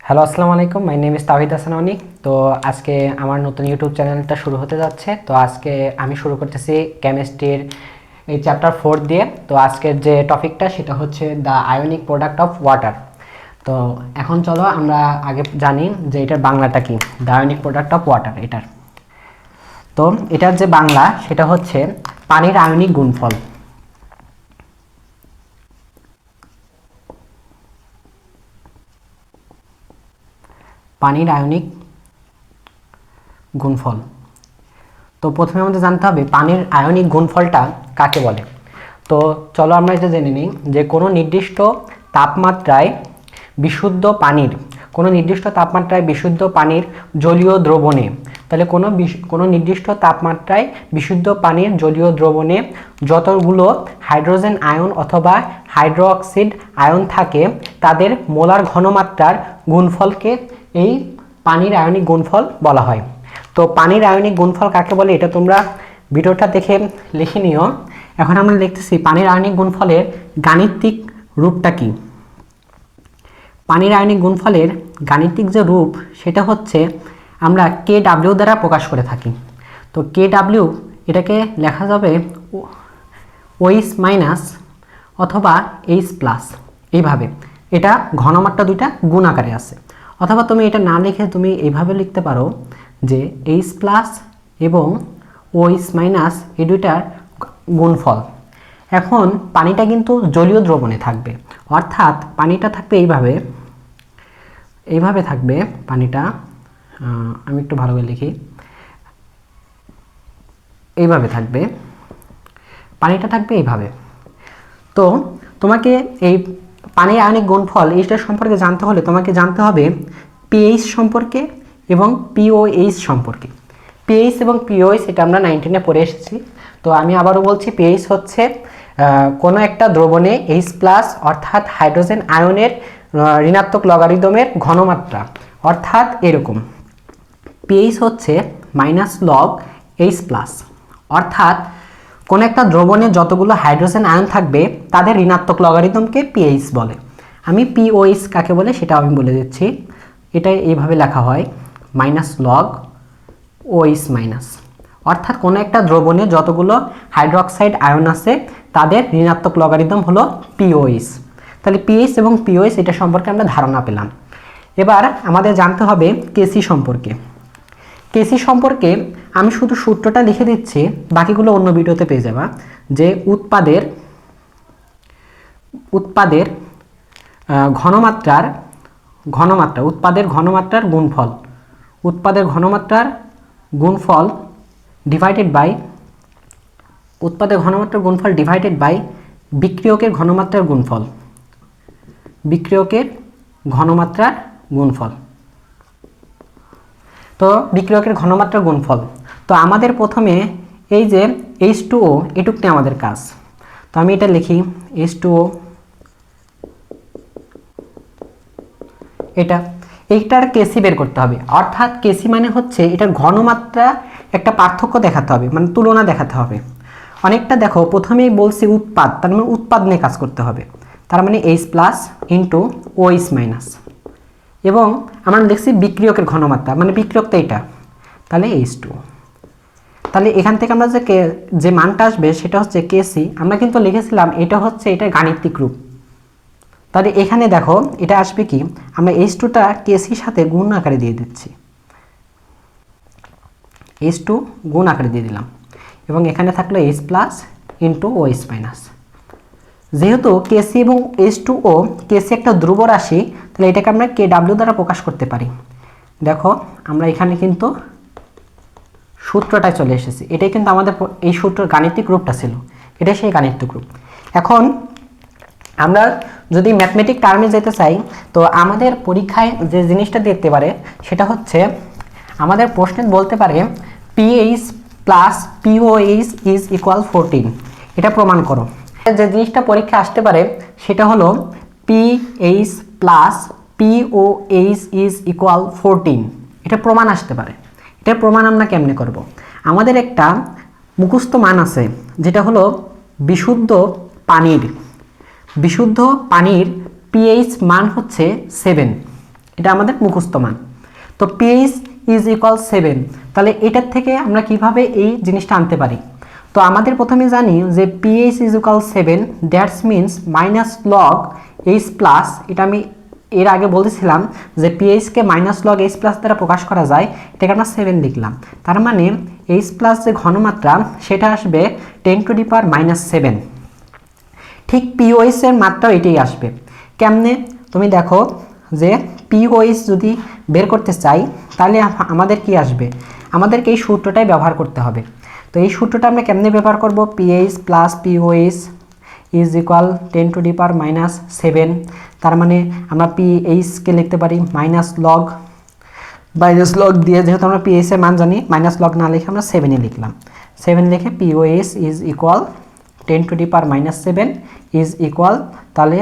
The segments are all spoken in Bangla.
হ্যালো, আসসালামু আলাইকুম। মাই নেম ইজ তাওহিদ হাসান অনিক। তো আজকে আমার নতুন ইউটিউব চ্যানেলটা শুরু হতে যাচ্ছে। তো আজকে আমি শুরু করতেছি কেমিস্ট্রির এই চ্যাপ্টার 4 দিয়ে। তো আজকের যে টপিকটা সেটা হচ্ছে the ionic product of water. তো এখন চলো আমরা আগে জানি যে এটার বাংলাটা কি। The ionic product of water এটার, তো এটার যে বাংলা সেটা হচ্ছে পানির আয়নিক গুণফল। পানির আয়নিক গুণফল। তো প্রথমে আমাদের জানতে হবে পানির আয়নিক গুণফলটা কাকে বলে। তো চলো আমরা এটা জেনে নিই যে কোনো নির্দিষ্ট তাপমাত্রায় বিশুদ্ধ পানির বিশুদ্ধ পানির জলীয় দ্রবণে, তাহলে কোনো নির্দিষ্ট তাপমাত্রায় বিশুদ্ধ পানির জলীয় দ্রবণে যতগুলো হাইড্রোজেন আয়ন অথবা হাইড্রোক্সাইড আয়ন থাকে তাদের মোলার ঘনমাত্রার গুণফলকে এই পানির আয়নিক গুণফল বলা হয়। তো পানির আয়নিক গুণফল কাকে বলে এটা তোমরা ভিডিওটা দেখে লিখে নিও। এখন আমরা লিখতেছি পানির আয়নিক গুণফলের গাণিতিক রূপটা কি। পানির আয়নিক গুণফলের গাণিতিক যে রূপ সেটা হচ্ছে আমরা KW দ্বারা প্রকাশ করে থাকি। তো KW এটাকে লেখা যাবে OH মাইনাস অথবা H প্লাস, এইভাবে। এটা ঘনমাত্রা দুইটা গুণ আকারে আছে, অথবা তুমি এটা না লিখে তুমি এইভাবে লিখতে পারো যে H প্লাস এবং OH মাইনাস এই দুইটার গুণফল। এখন পানিটা কিন্তু জলীয় দ্রবণে থাকবে, অর্থাৎ পানিটা থাকবে এইভাবে থাকবে পানিটা। আমি একটু ভালো করে লিখি, এইভাবে থাকবে পানিটা, থাকবে এইভাবে। তো তোমাকে এই পানির আয়নিক গুণফল এইটার সম্পর্কে জানতে হলে তোমাকে জানতে হবে পিএইচ সম্পর্কে এবং পিওএইচ সম্পর্কে। পিএইচ এবং পিওএইচ এটা আমরা 19-এ পড়ে এসেছি। তো আমি আবারও বলছি, পিএইচ হচ্ছে কোনো একটা দ্রবণে H প্লাস অর্থাৎ হাইড্রোজেন আয়নের ঋণাত্মক লগারিদমের ঘনমাত্রা, অর্থাৎ এরকম। পিএইচ হচ্ছে মাইনাস লগ H প্লাস, অর্থাৎ কোন একটা দ্রবণে যতগুলো হাইড্রোজেন আয়ন থাকবে তাদের ঋণাত্মক লগারিদমকে পিএইচ বলে। আমি পিওএইচ কাকে বলে সেটা আমি বলে দিচ্ছি। এটা এইভাবে লেখা হয় মাইনাস লগ OH মাইনাস, অর্থাৎ কোনো একটা দ্রবণে যতগুলো হাইড্রোক্সাইড আয়ন আছে তাদের ঋণাত্মক লগারিদম হলো পিওএইচ। তাহলে পিএইচ এবং পিওএইচ এটা সম্পর্কে আমরা ধারণা পেলাম। এবার আমাদের জানতে হবে কেসি সম্পর্কে। কেসি সম্পর্কে আমি শুধু সূত্রটা লিখে দিচ্ছি, বাকিগুলো অন্য ভিডিওতে পেয়ে যাবা। যে উৎপাদের ঘনমাত্রার গুণফল ডিভাইডেড বাই বিক্রিয়কের ঘনমাত্রার গুণফল। তো বিক্রিয়কের ঘনমাত্রার গুণফল। তো আমাদের প্রথমে এই যে H2O এটুক নিয়ে আমাদের কাজ। তো আমি এটা লিখি H2O, এইটার কেসি বের করতে হবে, অর্থাৎ কেসি মানে হচ্ছে এটার ঘনমাত্রা একটা পার্থক্য দেখাতে হবে, মানে তুলনা দেখাতে হবে। অনেকটা দেখো প্রথমেই বলছি উৎপাদ, তার মানে উৎপাদ নিয়ে কাজ করতে হবে। তার মানে H plus into OH minus, এবং আমরা দেখছি বিক্রিয়কের ঘনমাত্রা, মানে বিক্রিয়কটা এটা, তাহলে H2। তাহলে এখান থেকে আমরা যে মানটা আসবে সেটা হচ্ছে কেসি। আমরা কিন্তু লিখেছিলাম এটা হচ্ছে এটা গাণিতিক রূপ। তাহলে এখানে দেখো এটা আসবে কি, আমরা H2টা কেসির সাথে গুণ আকারে দিয়ে দিচ্ছি, H2 গুণ আকারে দিয়ে দিলাম, এবং এখানে থাকলো H plus into OH minus. যেহেতু কেসি এবং H2O কেসি একটা ধ্রুব রাশি, তাহলে এটাকে আমরা KW দ্বারা প্রকাশ করতে পারি। দেখো আমরা এখানে কিন্তু সূত্রটায় চলে এসেছি, এটাই কিন্তু আমাদের এই সূত্রের গাণিতিক রূপটা ছিল, এটাই সেই গাণিতিক রূপ। এখন আমরা যদি ম্যাথমেটিক টার্মে যেতে চাই, তো আমাদের পরীক্ষায় যে জিনিসটা দেখতে পারে সেটা হচ্ছে আমাদের প্রশ্নে বলতে পারে pH plus pOH is equal 14, এটা প্রমাণ করো। যে জিনিসটা পরীক্ষা আসতে পারে সেটা হলো pH plus pOH is equal 14, এটা প্রমাণ আসতে পারে। এটার প্রমাণ আমরা কেমনে করব? আমাদের একটা মুখস্থ মান আছে যেটা হলো বিশুদ্ধ পানির পিএইচ মান হচ্ছে 7। এটা আমাদের মুখস্থ মান। তো pH ইজ ইকুয়াল 7, তাহলে এটার থেকে আমরা কিভাবে এই জিনিসটা আনতে পারি? তো আমাদের প্রথমে জানি যে pH is equal 7, that's means minus log H plus, এটা আমি এর আগে বলতেছিলাম যে pH কে মাইনাস লগ H প্লাস দ্বারা প্রকাশ করা যায়, এটাকে আমরা 7 লিখলাম। তার মানে H প্লাস যে ঘনমাত্রা সেটা আসবে 10⁻⁻7। ঠিক pOH এর মাত্রাও এটাই আসবে। কেমনে? তুমি দেখো যে pOH যদি বের করতে চাই তাহলে আমাদের কি আসবে? আমাদেরকে এই সূত্রটাই ব্যবহার করতে হবে। তো এই সূত্রটা আমরা কেমনে ব্যবহার করব? pH plus pOH is equal 10⁻⁻7। তার মানে আমরা pH কে লিখতে পারি মাইনাস লগ দিয়ে, যেহেতু আমরা pH এর মান জানি, মাইনাস লগ না লিখে আমরা 7 লিখলাম। 7 লিখে pOH is equal 10⁻⁻7 is equal, তাহলে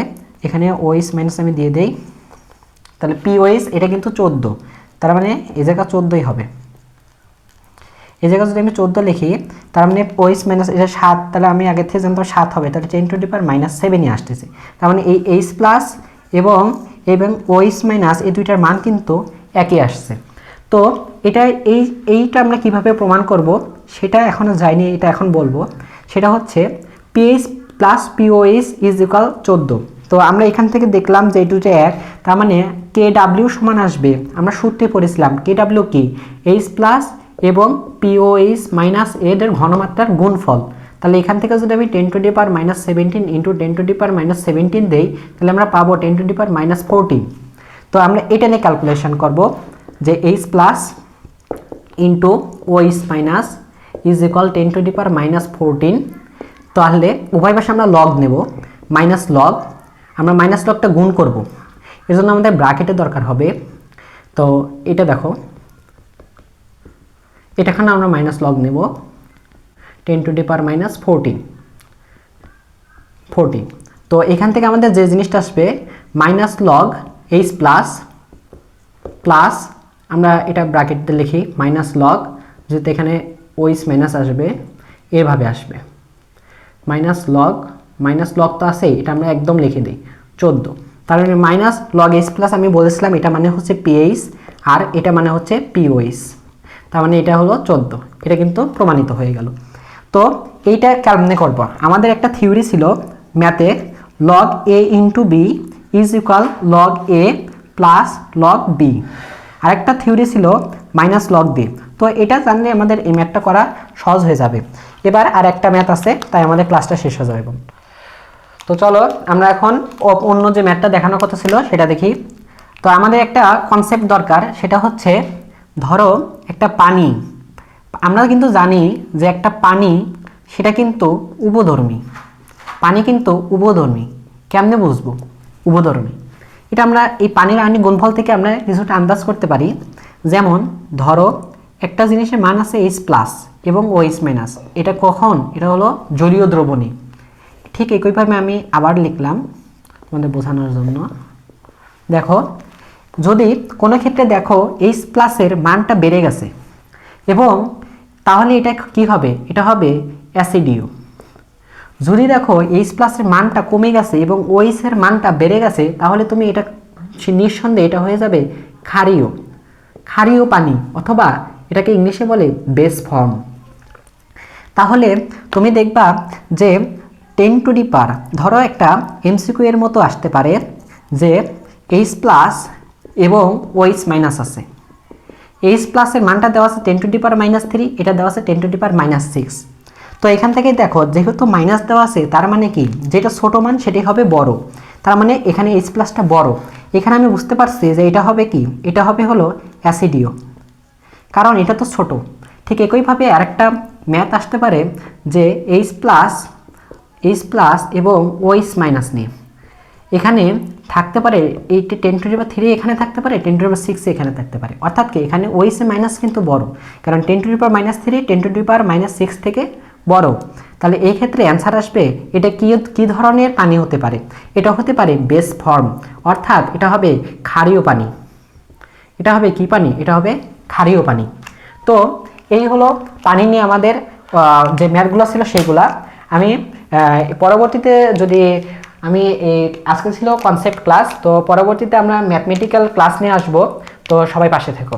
এখানে OH মাইনাস আমি দিয়ে দেই, তাহলে pOH এটা কিন্তু 14, তার মানে এই জায়গা 14ই হবে। এই জায়গা যদি আমি 14 লিখি তার মানে OH মাইনাস এটা 7, তাহলে আমি আগে থেকে জানতাম 7 হবে, তাহলে 10⁻⁻7ই আসতেছে। তার মানে এই H প্লাস এবং OH মাইনাস এই দুইটার মান কিন্তু একই আসছে। তো এইটা আমরা কিভাবে প্রমাণ করব সেটা এখনো যায়নি, এটা এখন বলবো। সেটা হচ্ছে pH plus pOH is equal 14। তো আমরা এখান থেকে দেখলাম যে এই দুটো এক, তার মানে KW সমান আসবে, আমরা সূত্রে পড়েছিলাম KW কি? H প্লাস এবং pOH মাইনাস এদের ঘনমাত্রার গুণফল। তাহলে এখান থেকে যদি আমি 10⁻⁻17 ইন্টু 10⁻⁻17 দেই তাহলে আমরা পাবো 10⁻⁻14। তো আমরা এটা নিয়ে ক্যালকুলেশন করব যে H plus into OH minus is equal 10⁻⁻14। তাহলে উভয় পাশে আমরা লগ নেব, মাইনাস লগ, আমরা মাইনাস লগটা গুণ করব, এর জন্য আমাদের ব্র্যাকেটের দরকার হবে। তো এটা দেখো, এটাখানে আমরা মাইনাস লগ নেব 10⁻⁻14। তো এখান থেকে আমাদের যে জিনিসটা আসবে মাইনাস লগ H প্লাস আমরা এটা ব্র্যাকেটে লিখি মাইনাস লগ, যেহেতু এখানে OH মাইনাস আসবে, এভাবে আসবে মাইনাস লগ তো আছে, এটা আমরা একদম লিখে দিই 14। তার মানে মাইনাস লগ H প্লাস আমি বলেছিলাম এটা মানে হচ্ছে pH আর এটা মানে হচ্ছে pOH, তার মানে এটা হলো 14। এটা কিন্তু প্রমাণিত হয়ে গেল। তো এইটা কেমনে করব? আমাদের একটা থিওরি ছিল ম্যাথে, log A into B is equal log A plus log B. আরেকটা থিওরি ছিল মাইনাস লগ বি। তো এটা জানলে আমাদের এই ম্যাথটা করা সহজ হয়ে যাবে। এবার আর একটা ম্যাথ আছে, তাই আমাদের ক্লাসটা শেষ হয়ে যাবে। তো চলো আমরা এখন অন্য যে ম্যাথটা দেখানোর কথা ছিল সেটা দেখি। তো আমাদের একটা কনসেপ্ট দরকার, সেটা হচ্ছে ধরো একটা পানি, আমরা কিন্তু জানি যে একটা পানি সেটা কিন্তু উভধর্মী, পানি কিন্তু উভধর্মী। কেমনে বুঝবো উভধর্মী? এটা আমরা এই পানির আয়নিক গুণফল থেকে আমরা কিছুটা আন্দাজ করতে পারি। যেমন ধরো একটা জিনিসের মান আছে H প্লাস এবং OH মাইনাস, এটা কখন? এটা হলো জলীয় দ্রবণী। ঠিক একইভাবে আমি আবার লিখলাম তোমাদের বোঝানোর জন্য। দেখো যদি কোনো ক্ষেত্রে দেখো H প্লাসের মানটা বেড়ে গেছে এবং তাহলে এটা কি হবে? এটা হবে অ্যাসিডীয়। যদি দেখো H প্লাসের মানটা কমে গেছে এবং OH এর মানটা বেড়ে গেছে, তাহলে তুমি এটা নিঃসন্দেহে এটা হয়ে যাবে ক্ষারীয় পানি, অথবা এটাকে ইংলিশে বলে বেস ফর্ম। তাহলে তুমি দেখবা যে 10⁻, ধরো একটা MCQ এর মতো আসতে পারে যে H প্লাস এবং OH মাইনাস আছে, H প্লাসের মানটা দেওয়া আছে 10⁻⁻3, এটা দেওয়া আছে 10⁻⁻6। তো এখান থেকে দেখো যেহেতু মাইনাস দেওয়া আছে, তার মানে কি যেটা ছোট মান সেটাই হবে বড়, তার মানে এখানে H প্লাসটা বড়। এখানে আমি বুঝতে পারছি যে এটা হবে কি? এটা হবে হলো অ্যাসিডীয়, কারণ এটা তো ছোট। ঠিক একইভাবে আরেকটা ম্যাথ আসতে পারে যে H প্লাস এবং OH মাইনাস নিয়ে এখানে থাকতে পারে, এই 10⁻3 এখানে থাকতে পারে, 10⁻6 এখানে থাকতে পারে। অর্থাৎ কি এখানে OH এর মাইনাস কিন্তু বড়, কারণ 10⁻3 10⁻6 থেকে বড়। তাহলে এই ক্ষেত্রে অ্যান্সার আসবে এটা কি ধরনের পানি হতে পারে? এটা হতে পারে বেস ফর্ম, অর্থাৎ এটা হবে ক্ষারীয় পানি। এটা হবে কি পানি? এটা হবে ক্ষারীয় পানি। তো এই হলো পানি নিয়ে আমাদের যে ম্যাথগুলো ছিল সেগুলা। আমি পরবর্তীতে যদি আমি এই আজকে ছিল কনসেপ্ট ক্লাস, তো পরবর্তীতে আমরা ম্যাথমেটিক্যাল ক্লাস নিয়ে আসবো, তো সবাই পাশে থেকো।